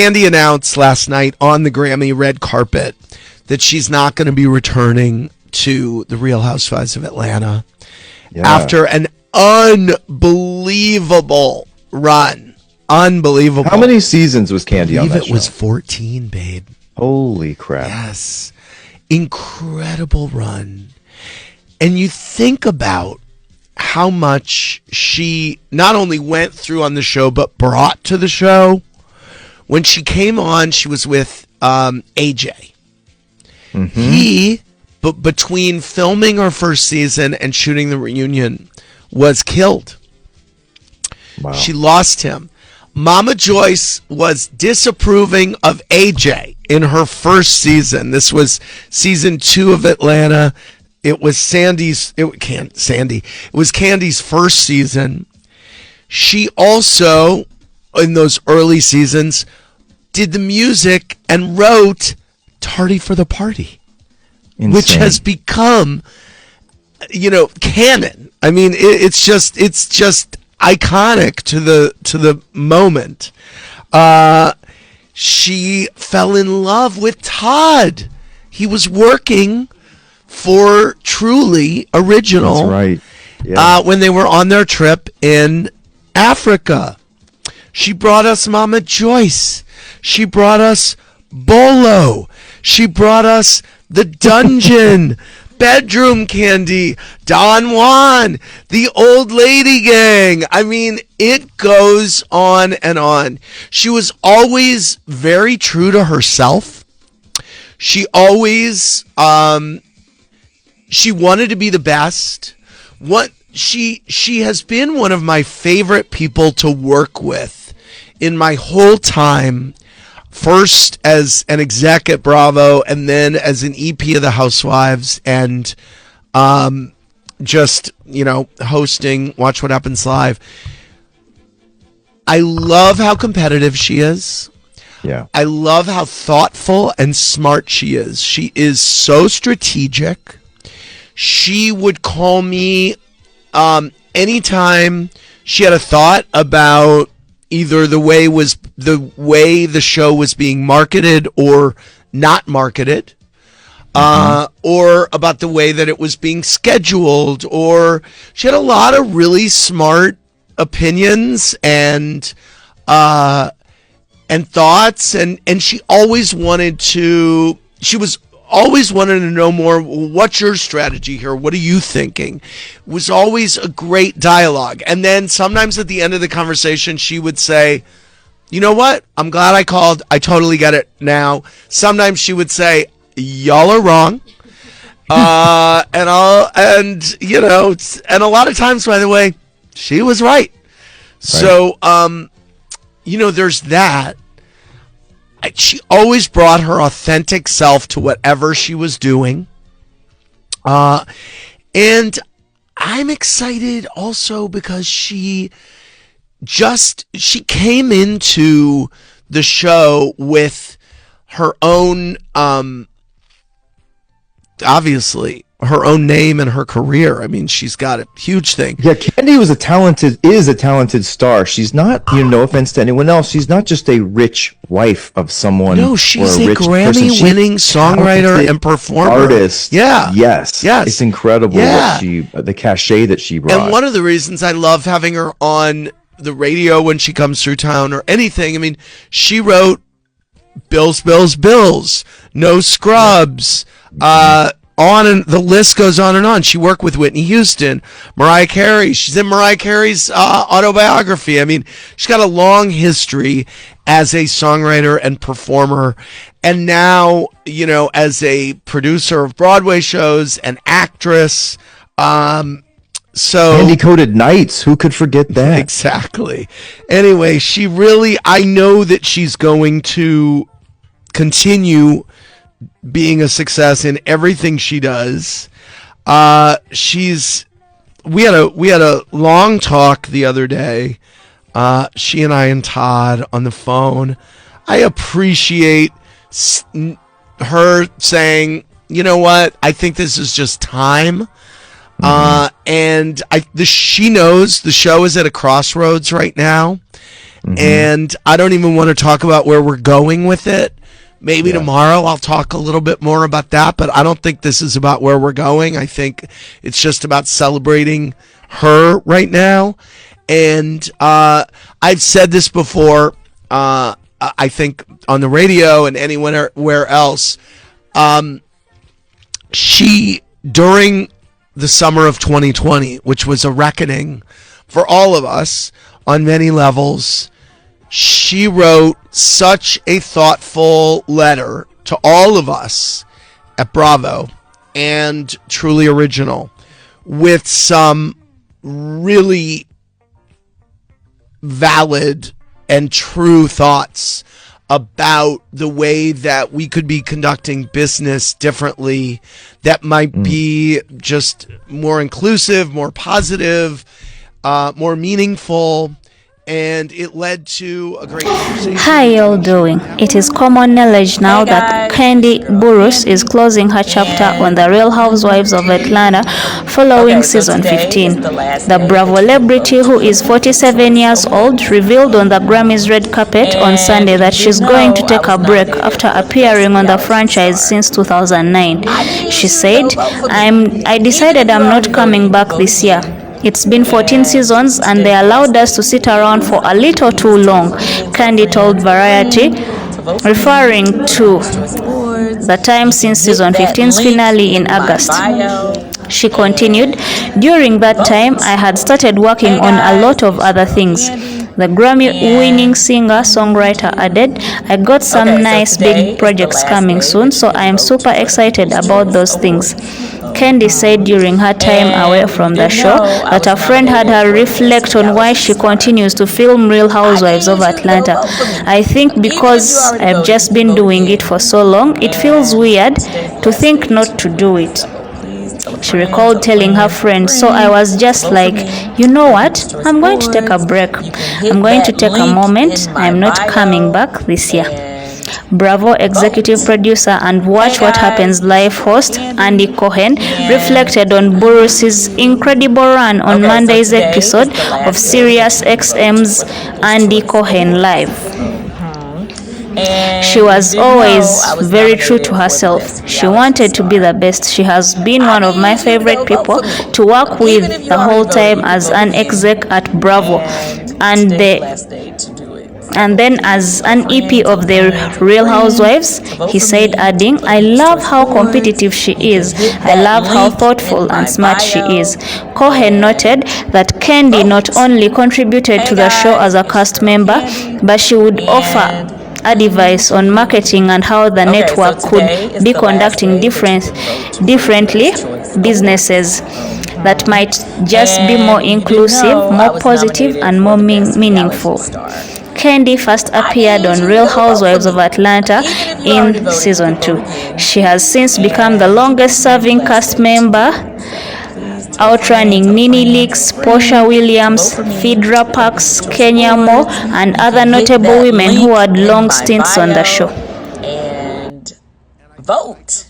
Kandi announced last night on the Grammy red carpet that she's not going to be returning to the Real Housewives of Atlanta after an unbelievable run. Unbelievable. How many seasons was Kandi on that show? It was 14, babe. Holy crap. Yes. Incredible run. And you think about how much she not only went through on the show, but brought to the show. When she came on, she was with AJ. He, between filming her first season and shooting the reunion, was killed. Wow. She lost him. Mama Joyce was disapproving of AJ in her first season. This was season 2 of Atlanta. It was Kandi's first season. She also, in those early seasons, did the music and wrote "Tardy for the Party," which has become, canon. I mean, it's just iconic to the moment. She fell in love with Todd. He was working for Truly Original. That's right. Yeah. When they were on their trip in Africa. She brought us Mama Joyce. She brought us Bolo. She brought us The Dungeon, Bedroom Kandi, Don Juan, The Old Lady Gang. I mean, it goes on and on. She was always very true to herself. She always, she wanted to be the best. She has been one of my favorite people to work with in my whole time. First as an exec at Bravo, and then as an EP of the Housewives, and just, hosting Watch What Happens Live. I love how competitive she is. Yeah. I love how thoughtful and smart she is. She is so strategic. She would call me anytime she had a thought about either the way the show was being marketed or not marketed, or about the way that it was being scheduled, or she had a lot of really smart opinions and thoughts, and she always wanted to know more. What's your strategy here? What are you thinking? It was always a great dialogue. And then sometimes at the end of the conversation, she would say, you know what? I'm glad I called. I totally get it now. Sometimes she would say, y'all are wrong. And a lot of times, by the way, she was right. So, there's that. She always brought her authentic self to whatever she was doing. And I'm excited also because she came into the show with her own, obviously, her own name and her career. I mean, she's got a huge thing. Yeah, Kandi is a talented star. She's not, no offense to anyone else, she's not just a rich wife of someone. No, she's a Grammy-winning songwriter and performer. Artist. Yeah. Yes. It's incredible the cachet that she brought. And one of the reasons I love having her on the radio when she comes through town or anything, I mean, she wrote Bills, Bills, Bills, No Scrubs, on, and the list goes on and on. She worked with Whitney Houston, Mariah Carey. She's in Mariah Carey's autobiography. I mean, she's got a long history as a songwriter and performer. And now, as a producer of Broadway shows, an actress. Candy-Coated Nights. Who could forget that? Exactly. Anyway, I know that she's going to continue being a success in everything she does. We had a long talk the other day. She and I and Todd on the phone. I appreciate her saying, you know what? I think this is just time. And she knows the show is at a crossroads right now. And I don't even want to talk about where we're going with it. Maybe tomorrow I'll talk a little bit more about that, but I don't think this is about where we're going. I think it's just about celebrating her right now. And I've said this before, I think on the radio and anywhere else. She, during the summer of 2020, which was a reckoning for all of us on many levels, she wrote such a thoughtful letter to all of us at Bravo, and truly original, with some really valid and true thoughts about the way that we could be conducting business differently, that might be just more inclusive, more positive, more meaningful. And it led to a great conversation. How y'all doing? It is common knowledge now that Kandi Burrus is closing her chapter on the Real Housewives of Atlanta following season 15. The Bravolebrity, who is 47 years old, revealed on the Grammys red carpet on Sunday that she's going to take a break after appearing on the franchise since 2009. She said, I decided I'm not coming back this year. It's been 14 seasons and they allowed us to sit around for a little too long, Kandi told Variety, referring to the time since season 15's finale in August. She continued, during that time, I had started working on a lot of other things. The Grammy-winning singer-songwriter added, I got some nice big projects coming soon, so I am super excited about those things. Kandi said during her time away from the show that a friend had her reflect on why she continues to film Real Housewives of Atlanta. I think because I've just been doing it for so long, it feels weird to think not to do it. She recalled telling her friend, so I was just like, you know what, I'm going to take a break. I'm going to take a moment. I'm not coming back this year. Bravo executive producer and Watch What Happens live host Andy Cohen reflected on Burrus's incredible run on Monday's episode of Sirius XM's Andy Cohen Live. She was always very true to herself. She wanted to be the best. She has been one of my favorite people to work with the whole time as an exec at Bravo, and then as an EP of the Real Housewives, he said, adding, I love how competitive she is. I love how thoughtful and smart she is. Cohen noted that Kandi not only contributed to the show as a cast member, but she would offer advice on marketing and how the network could be conducting differently businesses that might just be more inclusive, more positive, and more meaningful. Kandi first appeared on Real Housewives of Atlanta in season 2. She has since become the longest-serving cast member, outrunning Nene Leakes, Portia Williams, Phaedra Parks, Kenya Moore, and other notable women who had long stints on the show. And vote.